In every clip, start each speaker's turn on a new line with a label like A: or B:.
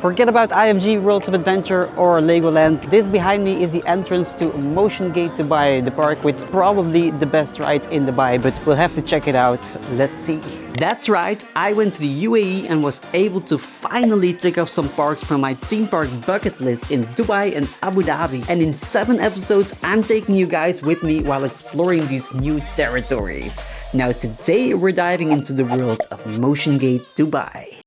A: Forget about IFG Worlds of Adventure or Legoland. This behind me is the entrance to Motiongate Dubai, the park with probably the best ride in Dubai, but we'll have to check it out. Let's see. That's right, I went to the UAE and was able to finally tick off some parks from my theme park bucket list in Dubai and Abu Dhabi. And in 7 episodes, I'm taking you guys with me while exploring these new territories. Now today we're diving into the world of Motiongate Dubai.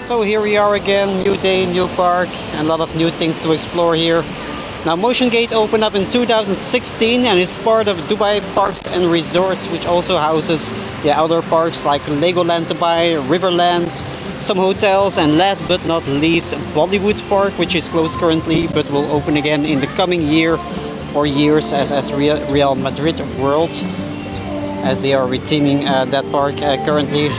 A: So here we are again, new day, new park, and a lot of new things to explore here. Now Motiongate opened up in 2016 and is part of Dubai Parks and Resorts, which also houses other parks like Legoland Dubai, Riverland, some hotels, and last but not least Bollywood Park, which is closed currently but will open again in the coming year or years as Real Madrid World, as they are reteaming that park currently.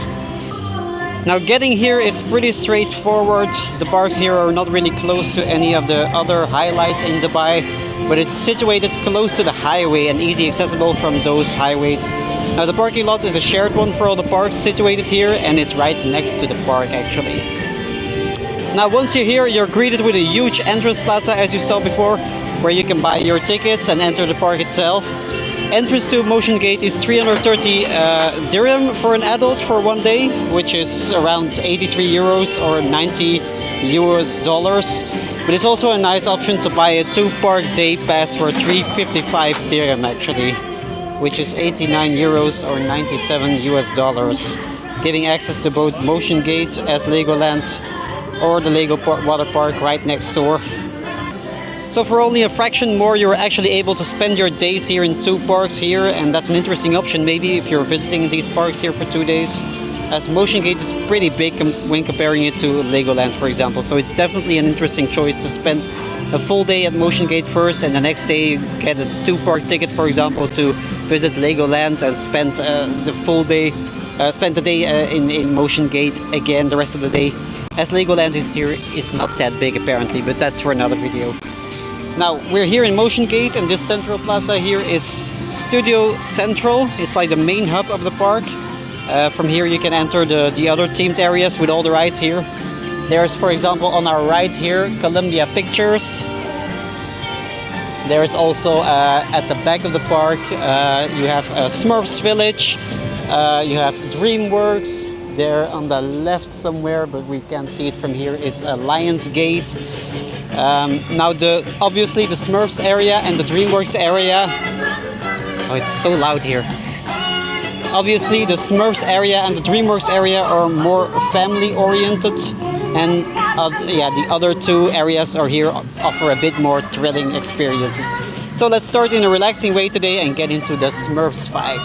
A: Now getting here is pretty straightforward. The parks here are not really close to any of the other highlights in Dubai, but it's situated close to the highway and easy accessible from those highways. Now the parking lot is a shared one for all the parks situated here, and it's right next to the park actually. Now once you're here, you're greeted with a huge entrance plaza as you saw before, where you can buy your tickets and enter the park itself. Entrance to Motiongate is 330 dirham for an adult for 1 day, which is around 83 euros or 90 US dollars. But it's also a nice option to buy a 2-park day pass for 355 dirham actually, which is 89 euros or 97 US dollars, giving access to both Motiongate as Legoland or the Lego water park right next door. So for only a fraction more, you're actually able to spend your days here in 2 parks here, and that's an interesting option maybe if you're visiting these parks here for 2 days, as Motiongate is pretty big when comparing it to Legoland, for example. So it's definitely an interesting choice to spend a full day at Motiongate first, and the next day get a 2-park ticket, for example, to visit Legoland, and spend the full day, spend the day in Motiongate again the rest of the day, as Legoland is not that big apparently, but that's for another video. Now we're here in Motiongate, and this central plaza here is Studio Central. It's like the main hub of the park. From here you can enter the other themed areas with all the rides here. There's, for example, on our right here, Columbia Pictures. There's also at the back of the park, you have Smurfs Village. You have DreamWorks. There on the left somewhere, but we can't see it from here, is Lionsgate. Now obviously the Smurfs area and the DreamWorks area, oh it's so loud here. Obviously the Smurfs area and the DreamWorks area are more family oriented, and the other 2 areas are here offer a bit more thrilling experiences. So let's start in a relaxing way today and get into the Smurfs vibe.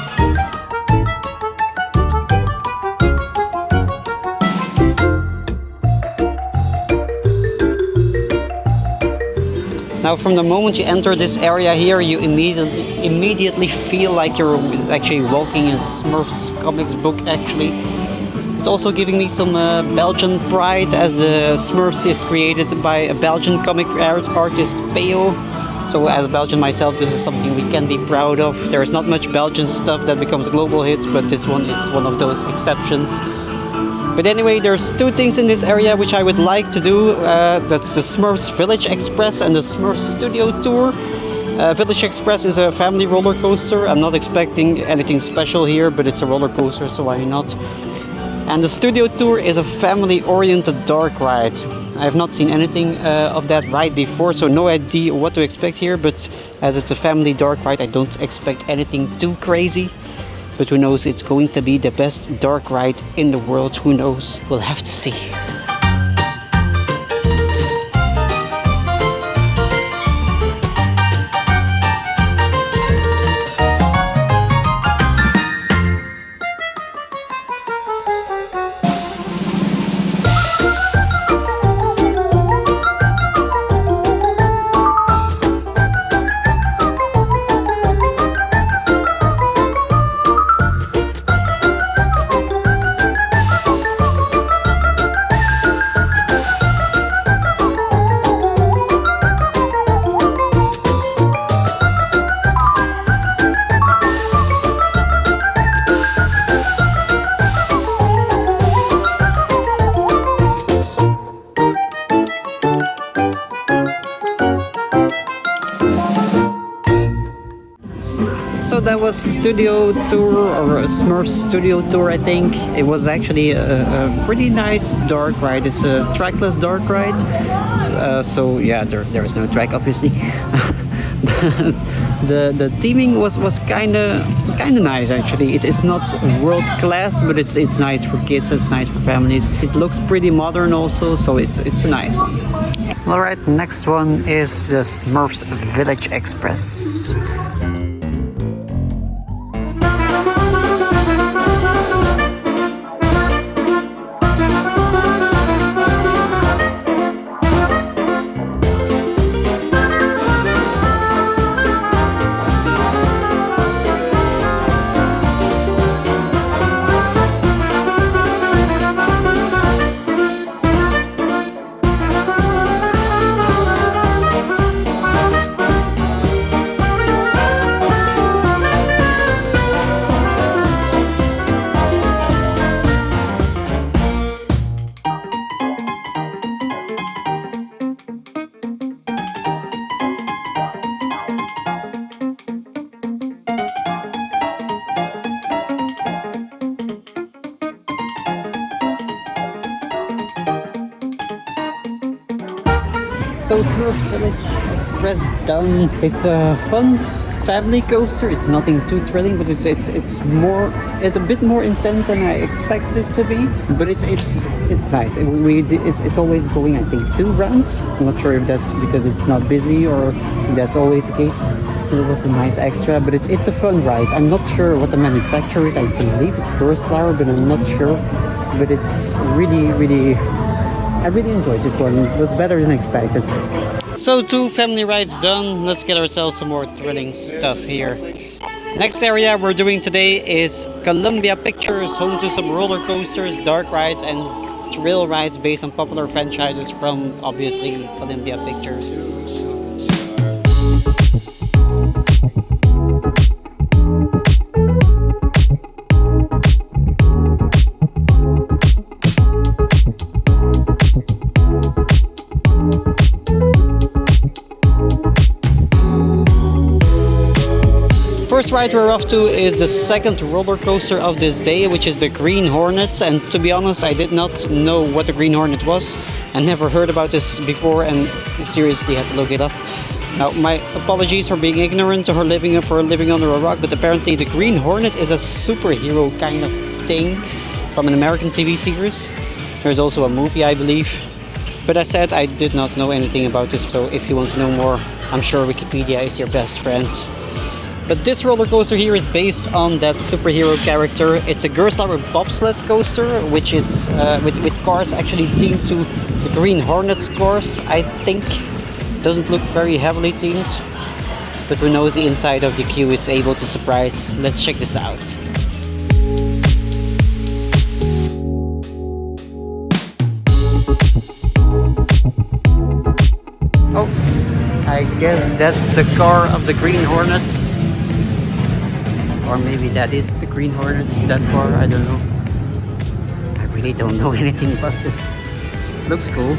A: Now from the moment you enter this area here, you immediately feel like you're actually walking in Smurfs comics book actually. It's also giving me some Belgian pride, as the Smurfs is created by a Belgian comic artist, Peo. So as a Belgian myself, this is something we can be proud of. There's not much Belgian stuff that becomes global hits, but this one is one of those exceptions. But anyway, there's 2 things in this area which I would like to do. That's the Smurfs Village Express and the Smurfs Studio Tour. Village Express is a family roller coaster. I'm not expecting anything special here, but it's a roller coaster, so why not? And the Studio Tour is a family-oriented dark ride. I have not seen anything of that ride before, so no idea what to expect here, but as it's a family dark ride, I don't expect anything too crazy. But who knows, it's going to be the best dark ride in the world, who knows, we'll have to see. was Studio Tour, or a Smurfs Studio Tour, I think. It was actually a pretty nice dark ride. It's a trackless dark ride. So yeah, there is no track, obviously. The theming was kind of nice, actually. It's not world class, but it's nice for kids. It's nice for families. It looks pretty modern also, so it's a nice one. All right, next one is the Smurfs Village Express. So Smurfs Village Express done. It's a fun family coaster. It's nothing too thrilling, but it's a bit more intense than I expected it to be. But it's nice. It's always going, I think, 2 rounds. I'm not sure if that's because it's not busy or if that's always the case. It was a nice extra, but it's a fun ride. I'm not sure what the manufacturer is. I believe it's Ghostbusters, but I'm not sure. But it's really. I really enjoyed this one. It was better than expected. So 2 family rides done. Let's get ourselves some more thrilling stuff here. Next area we're doing today is Columbia Pictures, home to some roller coasters, dark rides and thrill rides based on popular franchises from, obviously, Columbia Pictures. First ride we're off to is the second roller coaster of this day, which is the Green Hornet. And to be honest, I did not know what the Green Hornet was. I never heard about this before and seriously had to look it up. Now, my apologies for being ignorant or living under a rock, but apparently the Green Hornet is a superhero kind of thing from an American TV series. There's also a movie, I believe. But as said, I did not know anything about this, so if you want to know more, I'm sure Wikipedia is your best friend. But this roller coaster here is based on that superhero character. It's a Gerslauer bobsled coaster, which is with cars actually themed to the Green Hornet's cars, I think. Doesn't look very heavily themed, but who knows, the inside of the queue is able to surprise. Let's check this out. Oh, I guess that's the car of the Green Hornet. Or maybe that is the Green Hornet, that car, I don't know. I really don't know anything about this. Looks cool.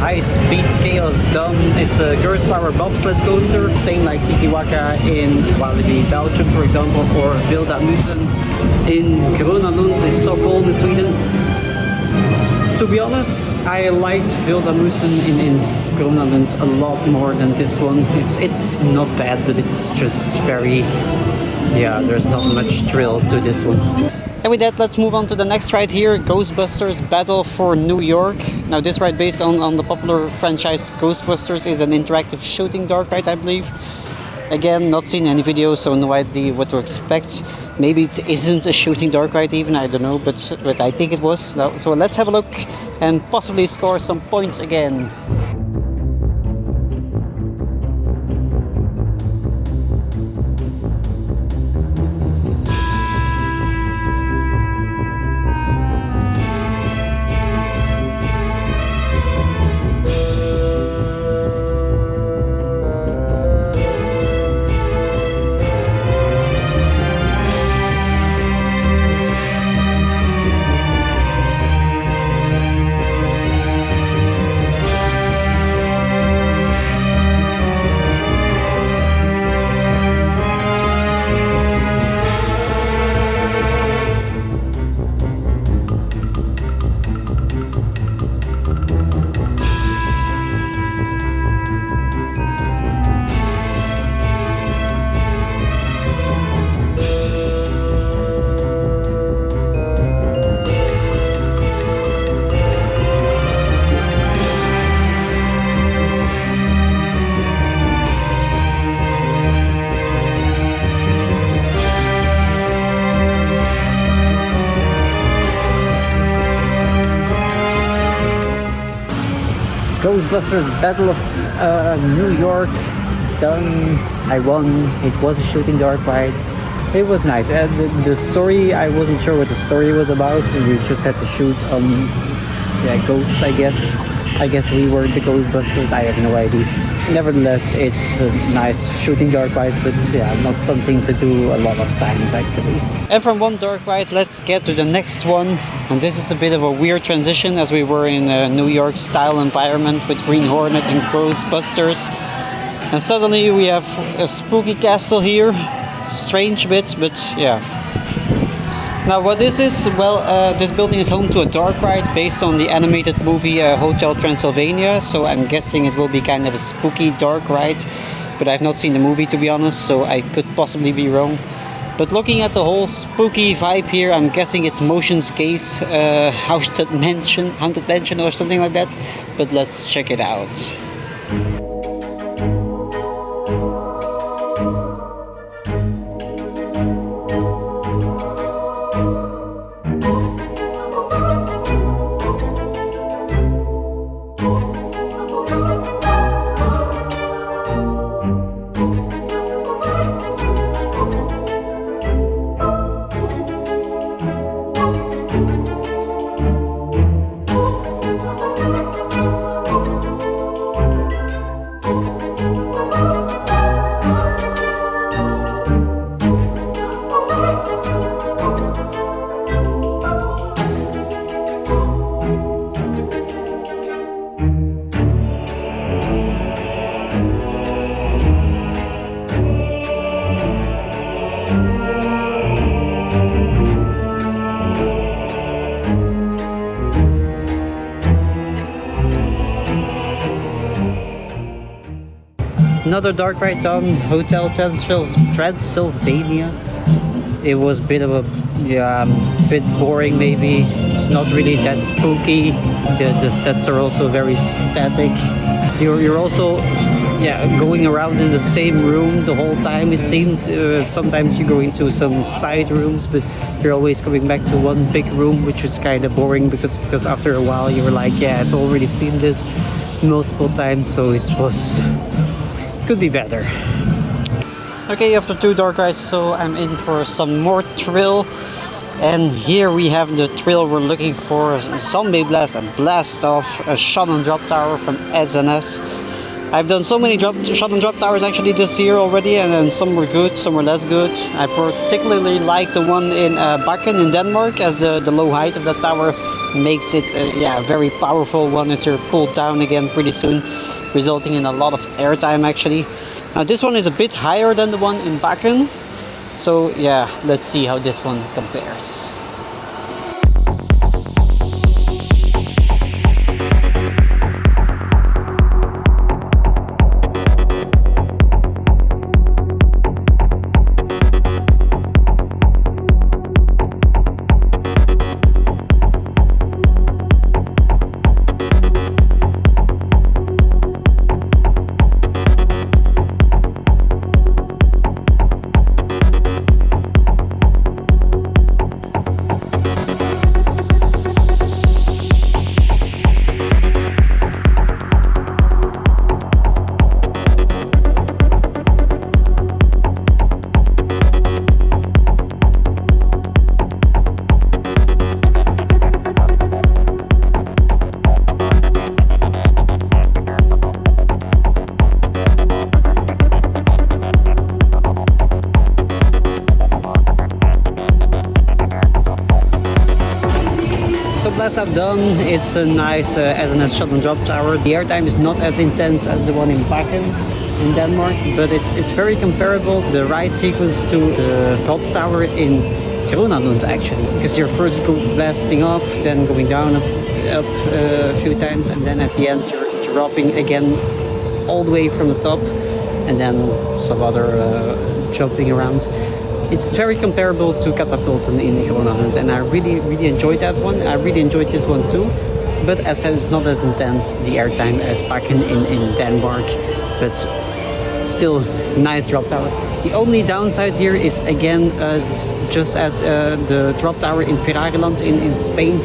A: High-speed chaos done. It's a Gerslauer bobsled coaster, same like Tiki Waka in Walibi, Belgium, for example, or Wilda Musen in Gröna Lund in Stockholm, in Sweden. To be honest, I liked Wilda Musen in Gröna Lund a lot more than this one. It's not bad, but it's just very, yeah, there's not much thrill to this one. And with that, let's move on to the next ride here, Ghostbusters Battle for New York. Now this ride, based on the popular franchise Ghostbusters, is an interactive shooting dark ride, I believe. Again, not seen any videos, so no idea what to expect. Maybe it isn't a shooting dark ride even, I don't know, but I think it was. So let's have a look and possibly score some points again. Ghostbusters Battle of New York done. I won. It was a shooting dark ride. It was nice. The story, I wasn't sure what the story was about. You just had to shoot ghosts, I guess. I guess we were the Ghostbusters. I have no idea. Nevertheless, it's a nice shooting dark ride, but yeah, not something to do a lot of times actually. And from one dark ride, let's get to the next one. And this is a bit of a weird transition, as we were in a New York style environment with Green Hornet and Ghostbusters. And suddenly we have a spooky castle here. Strange bit, but yeah. Now what this is, well, this building is home to a dark ride based on the animated movie Hotel Transylvania. So I'm guessing it will be kind of a spooky dark ride. But I've not seen the movie, to be honest, so I could possibly be wrong. But looking at the whole spooky vibe here, I'm guessing it's Motiongate Haunted Mansion or something like that. But let's check it out. Another dark ride on Hotel Transylvania. It was a bit of a bit boring maybe. It's not really that spooky. The sets are also very static. You're also going around in the same room the whole time, it seems. Sometimes you go into some side rooms, but you're always coming back to one big room, which is kind of boring because after a while you were like, yeah, I've already seen this multiple times, so it could be better. Okay, after two dark rides, so I'm in for some more thrill. And here we have the thrill we're looking for: Zombieland Blast Off, a shot and drop tower from SNS. I've done so many shot and drop towers actually this year already, and then some were good, some were less good. I particularly like the one in Bakken in Denmark, as the low height of that tower makes it a very powerful one as you're pulled down again pretty soon, resulting in a lot of airtime actually. Now this one is a bit higher than the one in Bakken, so yeah, let's see how this one compares. things I've done, it's a nice SNS shuttle and drop tower. The airtime is not as intense as the one in Panem in Denmark, but it's very comparable, the ride sequence, to the drop tower in Groenland actually, because you're first blasting off, then going down up a few times, and then at the end you're dropping again all the way from the top, and then some other jumping around. It's very comparable to Catapulten in Groenland, and I really enjoyed that one. I really enjoyed this one too, but as I said, it's not as intense, the airtime, as Pakken in Denmark, but still nice drop tower. The only downside here is, again, just as the drop tower in Ferrariland in Spain,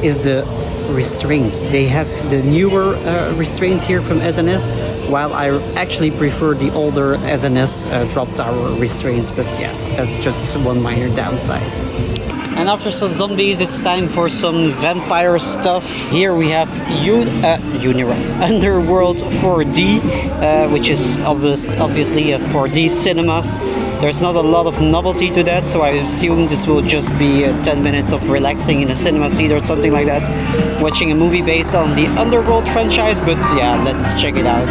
A: is the restraints. They have the newer restraints here from SNS, while I actually prefer the older SNS drop tower restraints, but yeah, that's just one minor downside. And after some zombies, it's time for some vampire stuff. Here we have Underworld 4D, which is obviously a 4D cinema. There's not a lot of novelty to that, so I assume this will just be 10 minutes of relaxing in a cinema seat or something like that, watching a movie based on the Underworld franchise, but yeah, let's check it out.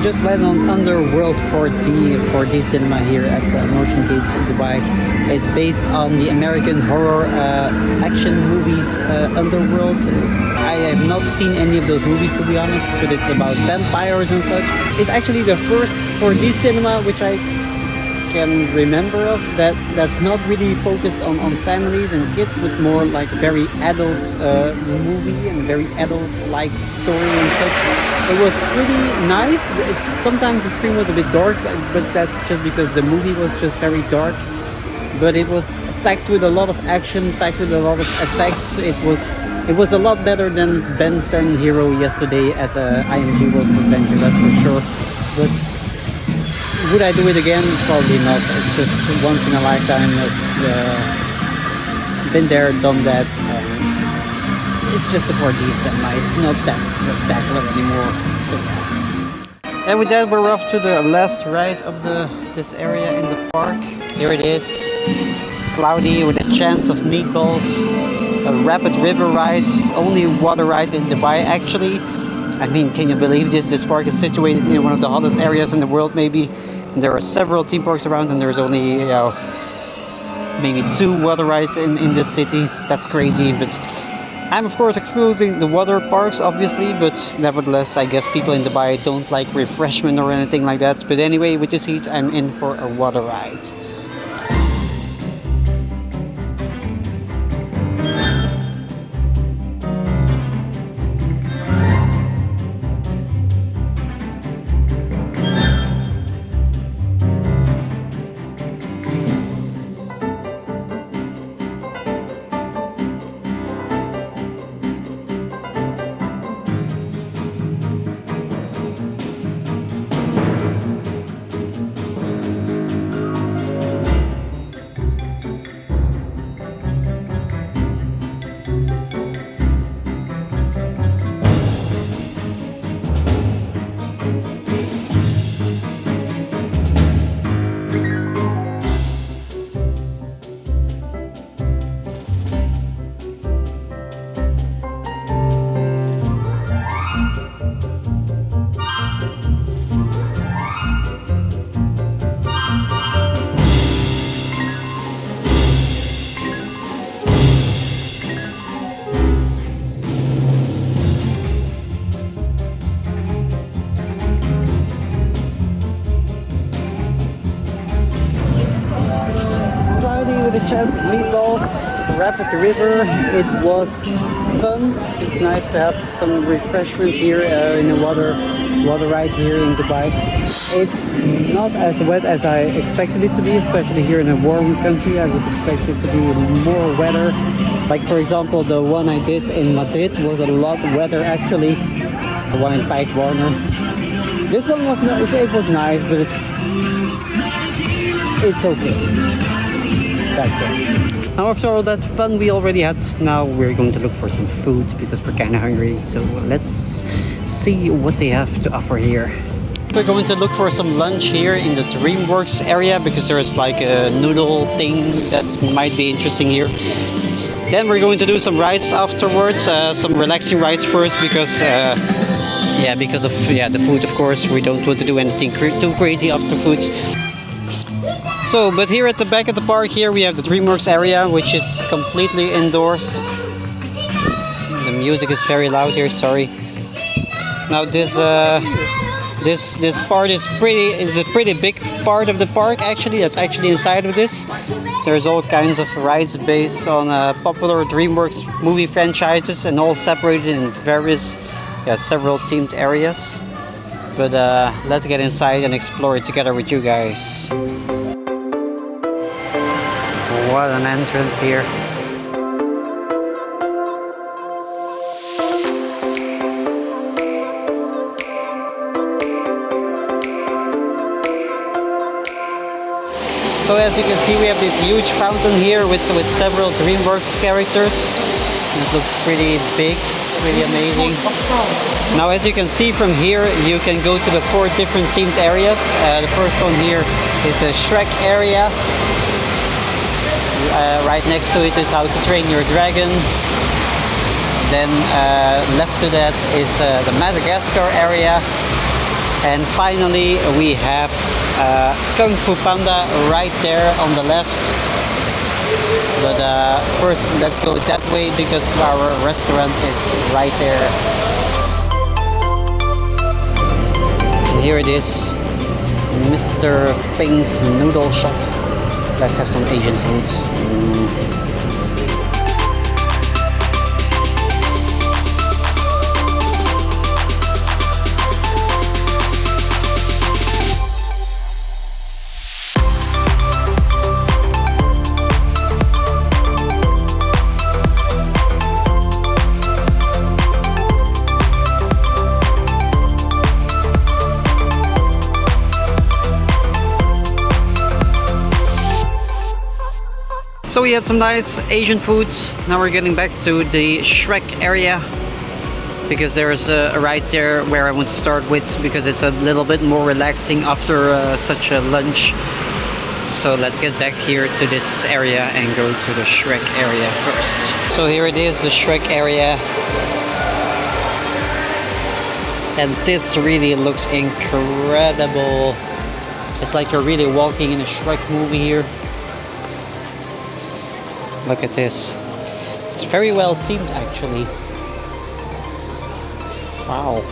A: Just went on Underworld 4D cinema here at Motiongate Dubai. It's based on the American horror action movies Underworld. I have not seen any of those movies, to be honest, but it's about vampires and such. It's actually the first 4D cinema which I can remember of that's not really focused on families and kids, but more like very adult movie and very adult-like story and such. It was pretty nice. Sometimes the screen was a bit dark, but that's just because the movie was just very dark. But it was packed with a lot of action, packed with a lot of effects. It was a lot better than Ben 10 Hero yesterday at IMG World of Adventure, that's for sure. But would I do it again? Probably not. It's just once in a lifetime. It's been there, done that. It's just a 4D cinema. It's not that spectacular anymore. So, yeah. And with that, we're off to the last ride of this area in the park. Here it is, cloudy with a chance of meatballs. A rapid river ride, only water ride in Dubai actually. I mean, can you believe this? This park is situated in one of the hottest areas in the world, maybe. And there are several theme parks around, and there's only maybe 2 water rides in this city. That's crazy, but I'm of course excluding the water parks, obviously, but nevertheless, I guess people in Dubai don't like refreshment or anything like that. But anyway, with this heat, I'm in for a water ride. Chance Meatballs, Rapid River. It was fun. It's nice to have some refreshment here in the water. water ride here in Dubai. It's not as wet as I expected it to be, especially here in a warm country. I would expect it to be more wetter. Like for example, the one I did in Madrid was a lot wetter actually. The one in Pike Warner. This one was nice. It was nice, but it's okay. That's it. Now after all that fun we already had, now we're going to look for some food because we're kind of hungry. So let's see what they have to offer here. We're going to look for some lunch here in the DreamWorks area because there's like a noodle thing that might be interesting here. Then we're going to do some rides afterwards, some relaxing rides first because because of the food, of course. We don't want to do anything too crazy after food. So, but here at the back of the park here we have the DreamWorks area, which is completely indoors. The music is very loud here, sorry. Now this part is a pretty big part of the park actually. That's actually inside of this. There's all kinds of rides based on popular DreamWorks movie franchises and all separated in various several themed areas. But let's get inside and explore it together with you guys. What an entrance here. So as you can see, we have this huge fountain here with several DreamWorks characters. It looks pretty big, really amazing. Now as you can see from here, you can go to the 4 different themed areas. The first one here is the Shrek area. Right next to it is How to Train Your Dragon. Then left to that is the Madagascar area. And finally we have Fu Panda right there on the left. But first let's go that way because our restaurant is right there. And here it is, Mr. Ping's Noodle Shop. Let's have some Asian food. So we had some nice Asian food. Now we're getting back to the Shrek area because there's a ride there where I want to start with because it's a little bit more relaxing after such a lunch. So let's get back here to this area and go to the Shrek area first. So here it is, the Shrek area. And this really looks incredible. It's like you're really walking in a Shrek movie here. Look at this. It's very well themed actually. Wow.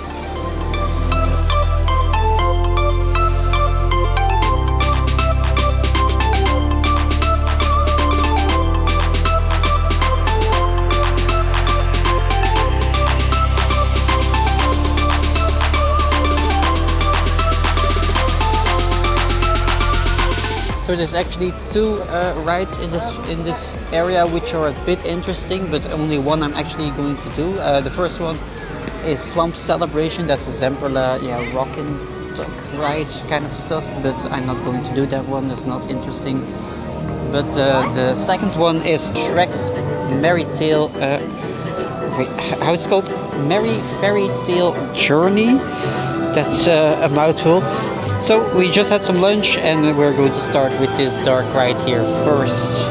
A: So there's actually 2 rides in this area which are a bit interesting, but only one I'm actually going to do. The first one is Swamp Celebration. That's a Zemperla, rockin' duck ride kind of stuff, but I'm not going to do that one. That's not interesting. But the second one is Shrek's Merry Tale. Wait, how it's called? Merry Fairy Tale Journey. That's a mouthful. So we just had some lunch and we're going to start with this dark ride here first.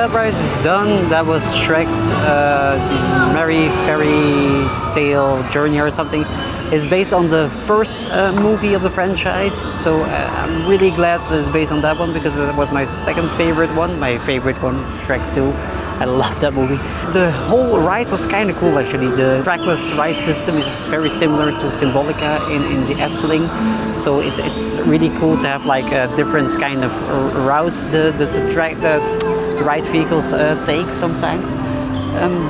A: that ride is done. That was Shrek's Merry Fairy Tale Journey or something. It's based on the first movie of the franchise, so I'm really glad that it's based on that one because it was my second favorite one. My favorite one is Shrek 2. I love that movie. The whole ride was kind of cool actually. The trackless ride system is very similar to Symbolica in the Efteling, so it's really cool to have like different kind of routes the ride vehicles take sometimes.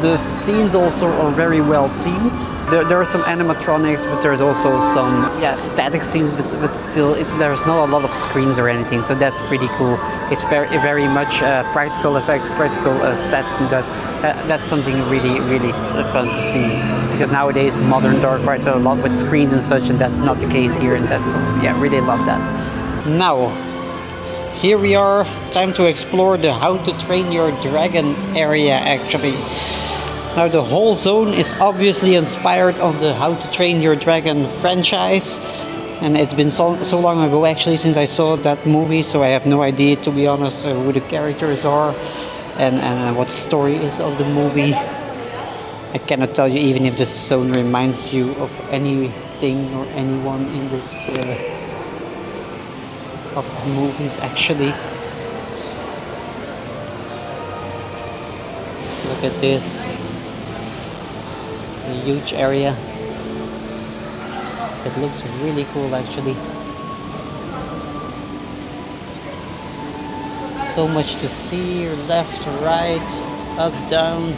A: The scenes also are very well themed. There are some animatronics, but there's also some static scenes, but still there's not a lot of screens or anything, so that's pretty cool. It's very much practical effects, practical sets, and that's something really fun to see, because nowadays modern dark rides are a lot with screens and such, and that's not the case here, and that's really love that. Now here we are, time to explore the How to Train Your Dragon area actually. Now the whole zone is obviously inspired on the How to Train Your Dragon franchise, and it's been so long ago actually since I saw that movie, so I have no idea, to be honest, who the characters are and what the story is of the movie. I cannot tell you even if this zone reminds you of anything or anyone in this of the movies actually. Look at this, a huge area. It looks really cool actually. So much to see, left, right, up, down.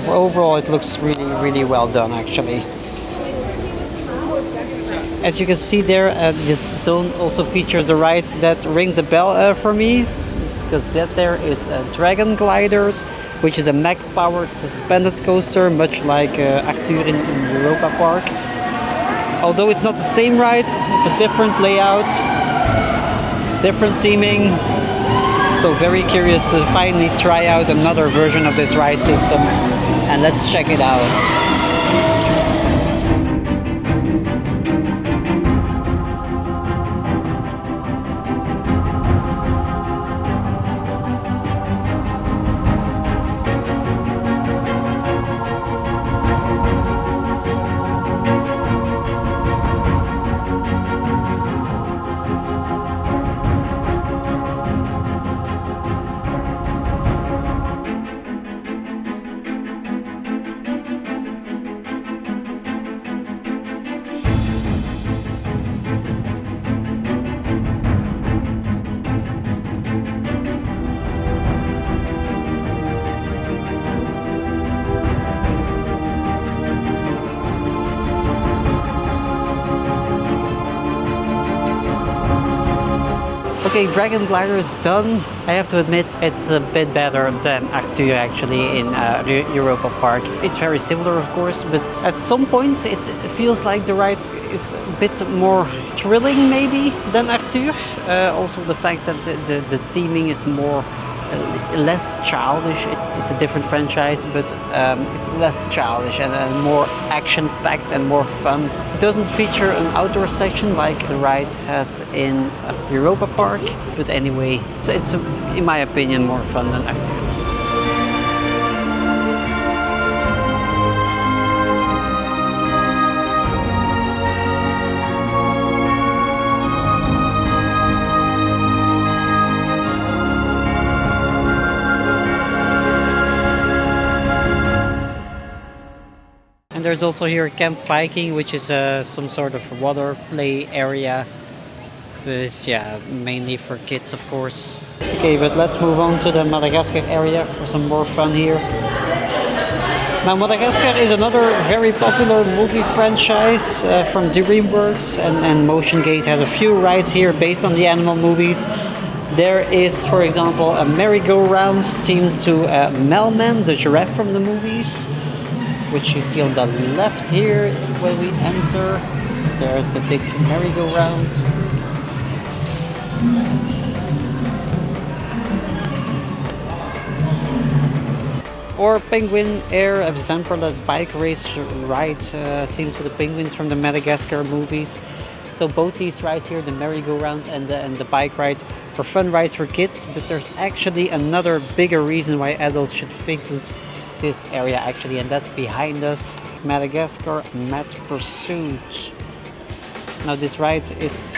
A: Overall it looks really well done actually. As you can see there, this zone also features a ride that rings a bell for me, because that there is Dragon Gliders, which is a mech-powered suspended coaster, much like Arthur in Europa Park. Although it's not the same ride, it's a different layout, different theming. So very curious to finally try out another version of this ride system, and let's check it out. Okay, Dragon Glider is done. I have to admit it's a bit better than Arthur actually in Europa Park. It's very similar of course, but at some points it feels like the ride is a bit more thrilling maybe than Arthur. Also the fact that the theming is more less childish. It's a different franchise, but it's less childish and more action-packed and more fun. It doesn't feature an outdoor section like the ride has in Europa Park, but anyway, it's in my opinion more fun than Arthur. There's also here camp biking, which is some sort of water play area, but it's mainly for kids of course. Okay, but let's move on to the Madagascar area for some more fun here. Now Madagascar is another very popular movie franchise from DreamWorks, and Motiongate has a few rides here based on the animal movies. There is, for example, a merry-go-round themed to Melman, the giraffe from the movies, which you see on the left here when we enter. There's the big merry-go-round. Or Penguin Air, a Zamperla bike race ride themed to the penguins from the Madagascar movies. So both these rides here, the merry-go-round and the bike ride, are fun rides for kids, but there's actually another bigger reason why adults should visit this area actually, and that's behind us, Madagascar Mad Pursuit. Now this ride is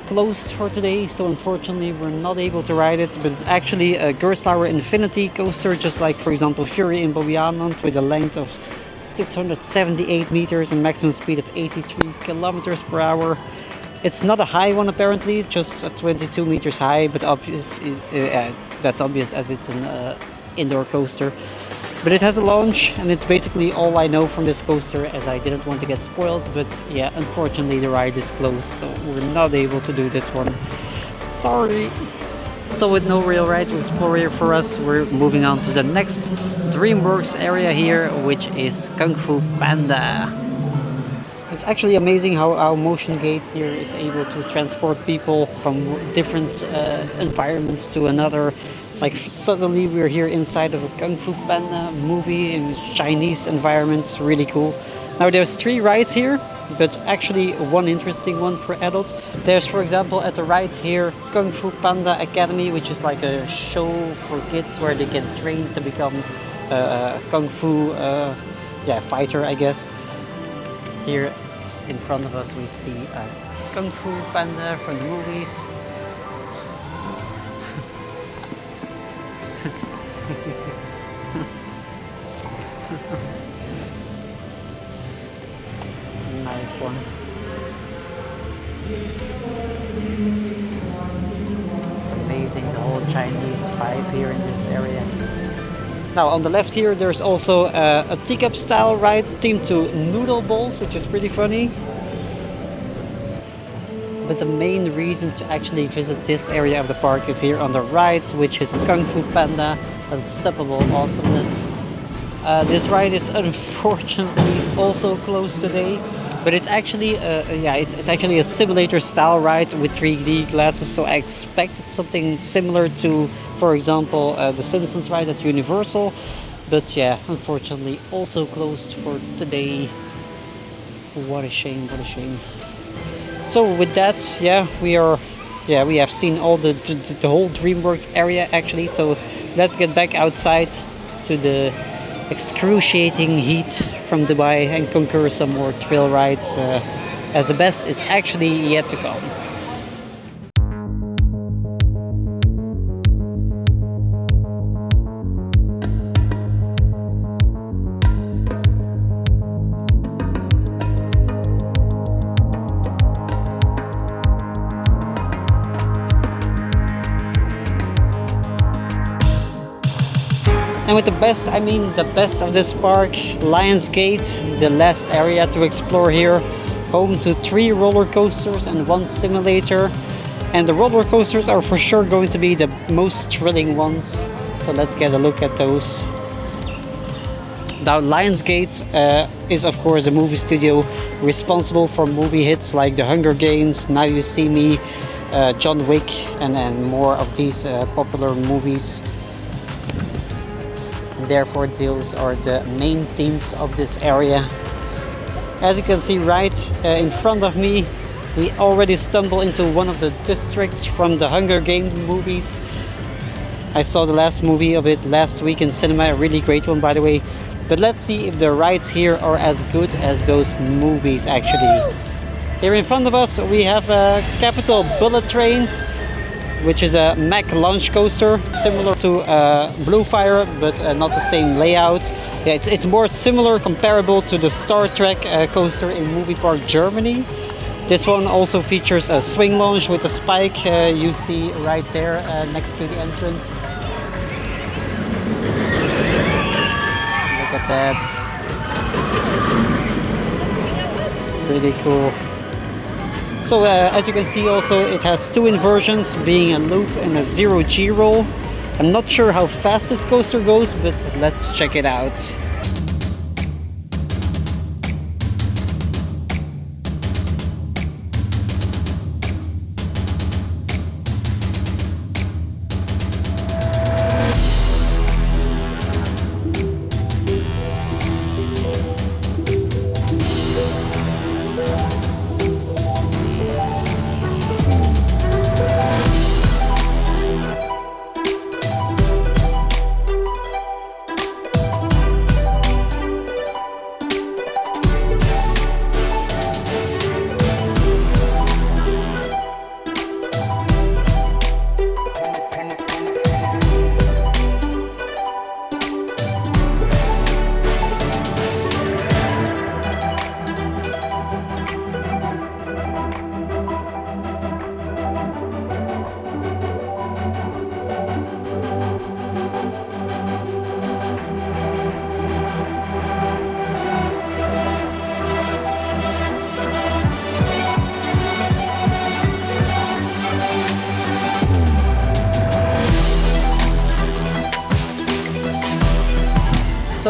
A: closed for today, so unfortunately we're not able to ride it, but it's actually a Gerstlauer Infinity coaster, just like for example Fury in Bobbejaanland, with a length of 678 meters and maximum speed of 83 kilometers per hour. It's not a high one apparently, just 22 meters high, but that's obvious as it's an indoor coaster. But it has a launch, and it's basically all I know from this coaster, as I didn't want to get spoiled. But yeah, unfortunately the ride is closed, so we're not able to do this one. Sorry. So with no real ride to explore here for us, we're moving on to the next DreamWorks area here, which is Kung Fu Panda. It's actually amazing how our Motiongate here is able to transport people from different environments to another. Like suddenly we're here inside of a Kung Fu Panda movie in a Chinese environment. It's really cool. Now there's 3 rides here, but actually one interesting one for adults. There's, for example, at the right here, Kung Fu Panda Academy, which is like a show for kids where they get trained to become a Kung Fu fighter, I guess. Here in front of us we see a Kung Fu Panda from the movies. Nice one. It's amazing, the whole Chinese vibe here in this area. Now on the left here there's also a teacup style ride themed to noodle bowls, which is pretty funny. But the main reason to actually visit this area of the park is here on the right, which is Kung Fu Panda Unstoppable Awesomeness. This ride is unfortunately also closed today, but it's actually it's actually a simulator style ride with 3D glasses, so I expected something similar to, for example, the Simpsons ride at Universal, but yeah, unfortunately also closed for today. What a shame, what a shame. So with that, we have seen all the whole DreamWorks area actually, so let's get back outside to the excruciating heat from Dubai and conquer some more trail rides, as the best is actually yet to come. And with the best, I mean the best of this park, Lionsgate, the last area to explore here, home to 3 roller coasters and 1 simulator. And the roller coasters are for sure going to be the most thrilling ones, so let's get a look at those. Now Lionsgate is of course a movie studio responsible for movie hits like The Hunger Games, Now You See Me, John Wick, and more of these popular movies. Therefore those are the main themes of this area. As you can see right in front of me, we already stumble into one of the districts from the Hunger Games movies. I saw the last movie of it last week in cinema, a really great one by the way. But let's see if the rides here are as good as those movies actually. Here in front of us we have a Capital Bullet Train, which is a mech launch coaster, similar to Blue Fire, but not the same layout. Yeah, it's more similar, comparable to the Star Trek coaster in Movie Park Germany. This one also features a swing launch with a spike you see right there next to the entrance. Look at that. Really cool. So as you can see also it has 2 inversions, being a loop and a 0G roll. I'm not sure how fast this coaster goes, but let's check it out.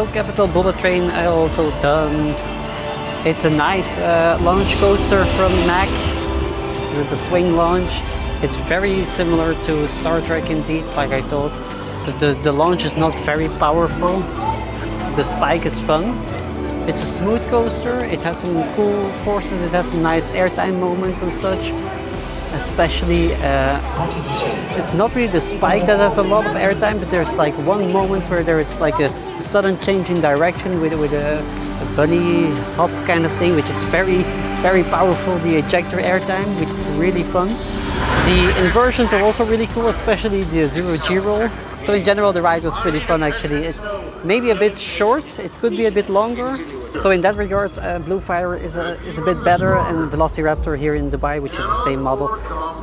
A: So Capital Bullet Train I also done. It's a nice launch coaster from NAC. There's the swing launch. It's very similar to Star Trek indeed, like I thought. The launch is not very powerful. The spike is fun. It's a smooth coaster. It has some cool forces. It has some nice airtime moments and such. Especially, it's not really the spike that has a lot of airtime, but there's like one moment where there is like a sudden change in direction with a bunny hop kind of thing, which is very, very powerful. The ejector airtime, which is really fun. The inversions are also really cool, especially the zero-G roll. So in general, the ride was pretty fun actually. It may be a bit short, it could be a bit longer. So in that regard, Blue Fire is a bit better, and Velociraptor here in Dubai, which is the same model,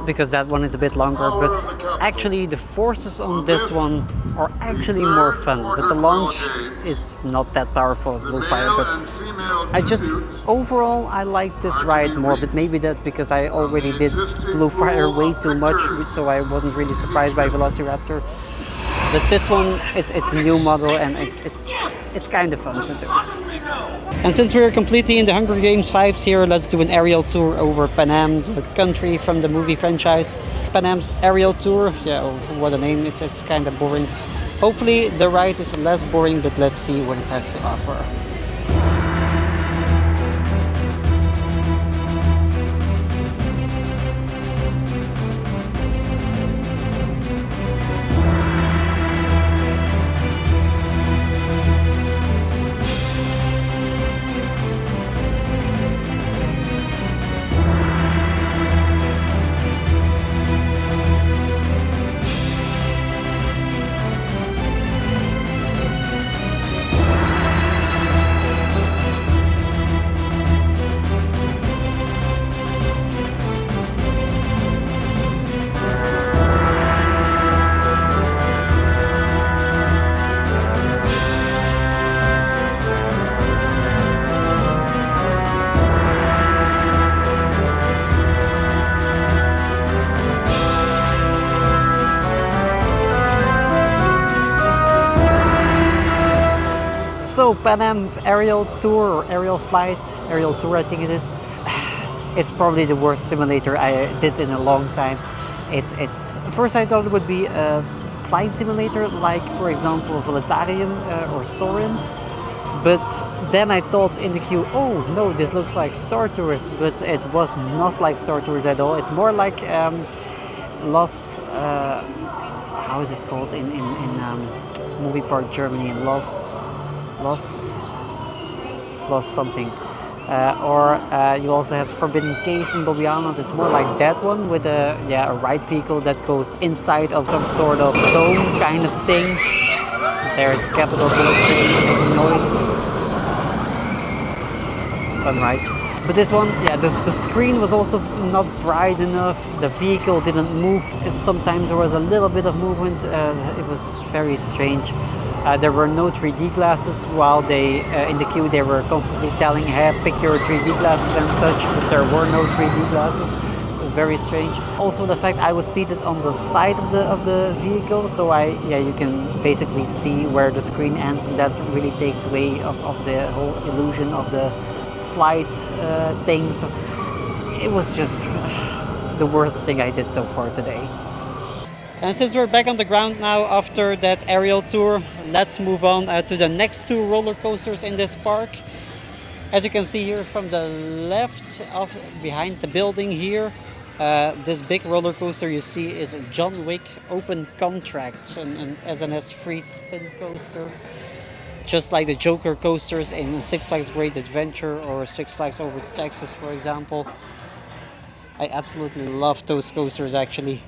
A: because that one is a bit longer. But actually the forces on this one are actually more fun. But the launch is not that powerful as Blue Fire. But overall, I like this ride more. But maybe that's because I already did Blue Fire way too much, so I wasn't really surprised by Velociraptor. But this one, it's a new model, and it's kind of fun to do. And since we're completely in the Hunger Games vibes here, let's do an aerial tour over Panem, the country from the movie franchise. Panem's Aerial Tour, yeah, what a name, it's kind of boring. Hopefully the ride is less boring, but let's see what it has to offer. So Panem Aerial Tour, or Aerial Flight, Aerial Tour I think it is. It's probably the worst simulator I did in a long time. It's first I thought it would be a flight simulator like, for example, Voletarium or Soarin. But then I thought in the queue, oh no, this looks like Star Tours, but it was not like Star Tours at all. It's more like Lost, how is it called in movie park Germany, Lost something. Or you also have Forbidden Cave in Bobbiano. That's more like that one with a ride vehicle that goes inside of some sort of dome kind of thing. There's Capital Bullet Train making noise. Fun ride. But this one, the screen was also not bright enough. The vehicle didn't move. Sometimes there was a little bit of movement. It was very strange. There were no 3D glasses, while they in the queue they were constantly telling, hey, pick your 3D glasses and such, but there were no 3D glasses. Very strange. Also the fact I was seated on the side of the vehicle, so you can basically see where the screen ends, and that really takes away of the whole illusion of the flight thing. So it was just the worst thing I did so far today. And since we're back on the ground now after that aerial tour, let's move on to the next two roller coasters in this park. As you can see here from the left behind the building here, this big roller coaster you see is a John Wick Open Contract, an SNS free spin coaster. Just like the Joker coasters in Six Flags Great Adventure or Six Flags Over Texas, for example. I absolutely love those coasters actually.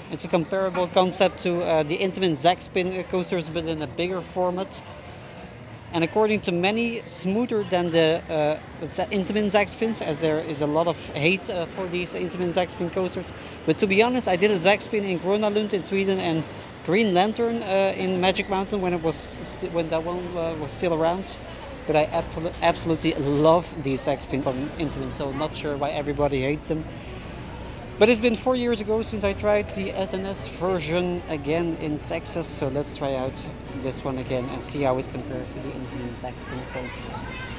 A: It's a comparable concept to the Intamin Zackspin coasters, but in a bigger format. And according to many, smoother than the Intamin Zackspins, as there is a lot of hate for these Intamin Zackspin coasters. But to be honest, I did a Zackspin in Gröna Lund in Sweden and Green Lantern in Magic Mountain when that one was still around. But I absolutely love these Zackspins from Intamin, so not sure why everybody hates them. But it's been 4 years ago since I tried the SNS version again in Texas, so let's try out this one again and see how it compares to the Indian Zack spin coasters.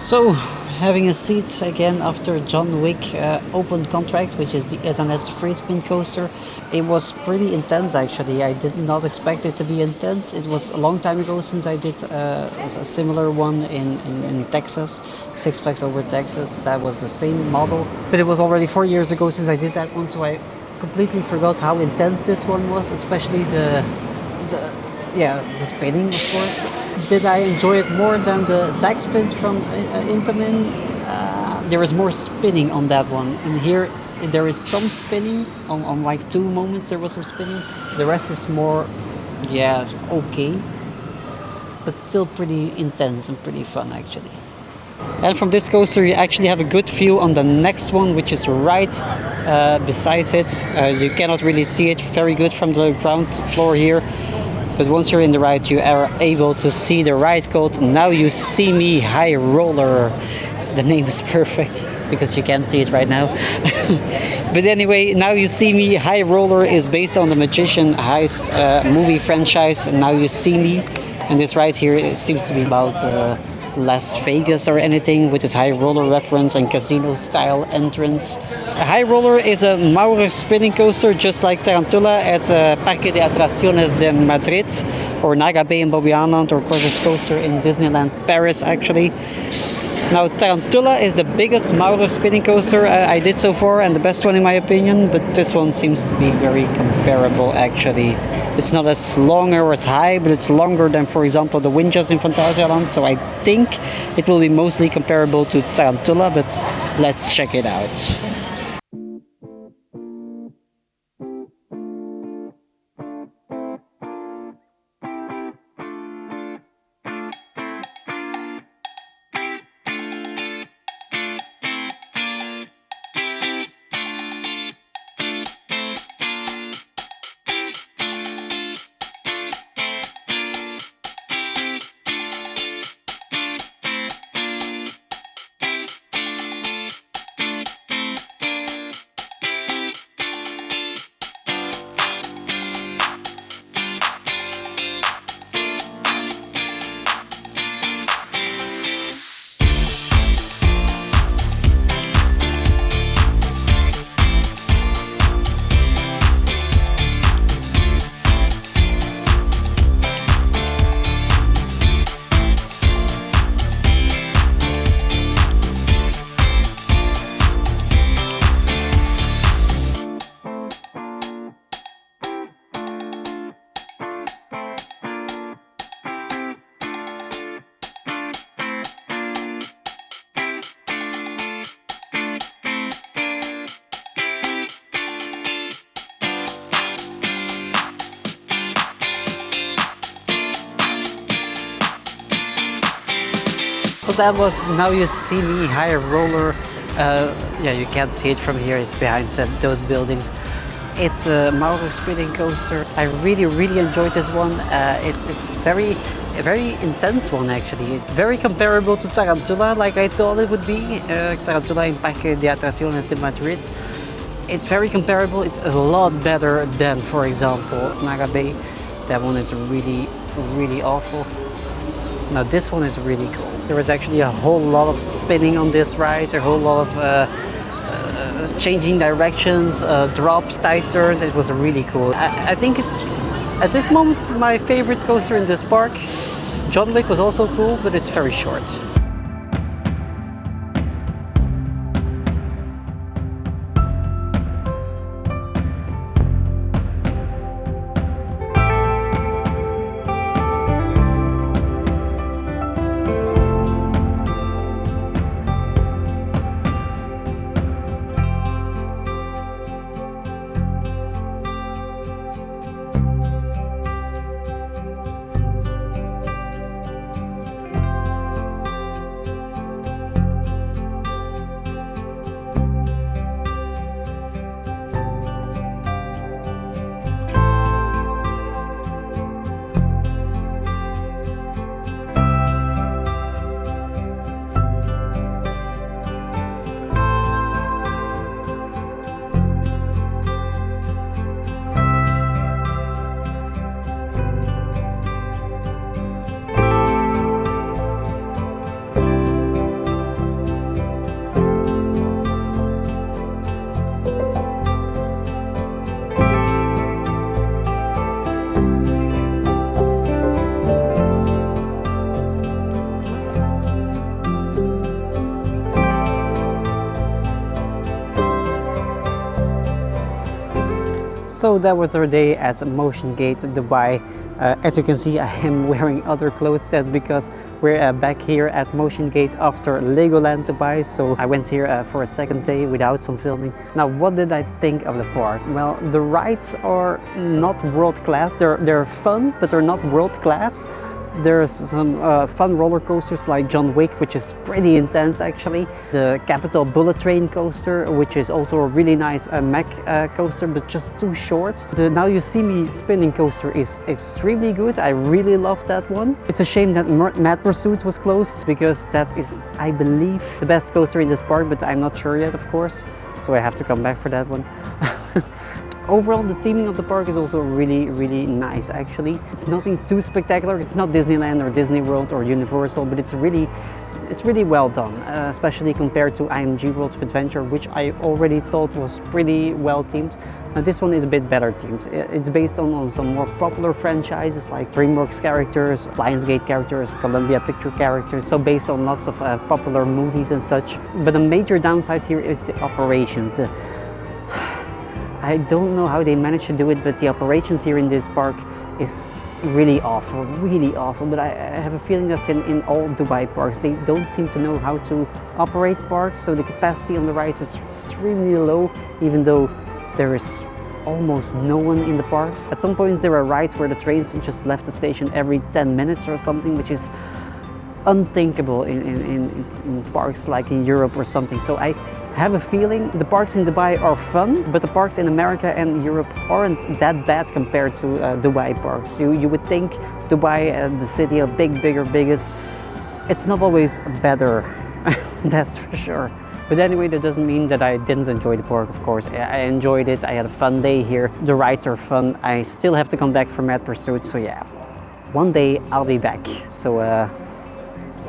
A: So, having a seat again after John Wick open contract, which is the SNS free spin coaster. It was pretty intense actually. I did not expect it to be intense. It was a long time ago since I did a similar one in Texas, Six Flags Over Texas. That was the same model. But it was already 4 years ago since I did that one, so I completely forgot how intense this one was, especially the spinning, of course. Did I enjoy it more than the Zack spins from Intamin? There is more spinning on that one. And here there is some spinning. On like 2 moments there was some spinning. The rest is more, okay. But still pretty intense and pretty fun actually. And from this coaster you actually have a good view on the next one, which is right beside it. You cannot really see it very good from the ground floor here. But once you're in the ride, you are able to see the ride code. Now you see me High Roller. The name is perfect because you can't see it right now. But anyway, Now You See Me High Roller is based on the Magician Heist movie franchise. And Now You See Me. And this ride here, it seems to be about Las Vegas or anything, with its high roller reference and casino style entrance. A high roller is a Maurer spinning coaster just like Tarantula at Parque de Atracciones de Madrid, or Naga Bay in Bobby Island, or Cruiser's Coaster in Disneyland Paris actually. Now Tarantula is the biggest Maurer spinning coaster I did so far, and the best one in my opinion, but this one seems to be very comparable actually. It's not as long or as high, but it's longer than, for example, the Winches in Phantasialand, so I think it will be mostly comparable to Tarantula, but let's check it out. So that was Now You See Me High Roller. Yeah, you can't see it from here, it's behind those buildings. It's a Mauro spinning coaster. I really enjoyed this one. It's a very intense one actually. It's very comparable to Tarantula, like I thought it would be. Tarantula in Parque de Atracciones de Madrid. It's very comparable. It's a lot better than, for example, Naga Bay. That one is really awful. Now this one is really cool. There was actually a whole lot of spinning on this ride, a whole lot of changing directions, drops, tight turns. It was really cool. I think it's, at this moment, my favorite coaster in this park. John Wick was also cool, but it's very short. So that was our day at Motiongate Dubai. As you can see, I am wearing other clothes. That's because we're back here at Motiongate after Legoland Dubai. So I went here for a second day without some filming. Now, what did I think of the park? Well, the rides are not world class. They're fun, but they're not world class. There's some fun roller coasters like John Wick, which is pretty intense actually. The Capital Bullet Train coaster, which is also a really nice mech coaster, but just too short. The Now You See Me spinning coaster is extremely good. I really love that one. It's a shame that Mad Pursuit was closed, because that is, I believe, the best coaster in this park, but I'm not sure yet, of course. So I have to come back for that one. Overall, the theming of the park is also really nice actually. It's nothing too spectacular. It's not Disneyland or Disney World or Universal, but it's really well done, especially compared to IMG Worlds of Adventure, which I already thought was pretty well themed. Now this one is a bit better themed. It's based on some more popular franchises like DreamWorks characters, Lionsgate characters, Columbia Picture characters, so based on lots of popular movies and such. But the major downside here is the operations. I don't know how they managed to do it, but the operations here in this park is really awful, but I have a feeling that's in all Dubai parks. They don't seem to know how to operate parks, so the capacity on the rides is extremely low, even though there is almost no one in the parks. At some points there are rides where the trains just left the station every 10 minutes or something, which is unthinkable in parks like in Europe or something. So I have a feeling the parks in Dubai are fun, but the parks in America and Europe aren't that bad compared to Dubai parks. You would think Dubai, the city of biggest, it's not always better, that's for sure. But anyway, that doesn't mean that I didn't enjoy the park, of course. I enjoyed it, I had a fun day here. The rides are fun. I still have to come back for Mad Pursuit, so yeah. One day I'll be back. So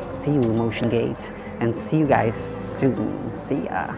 A: see you, Motiongate. And see you guys soon. See ya.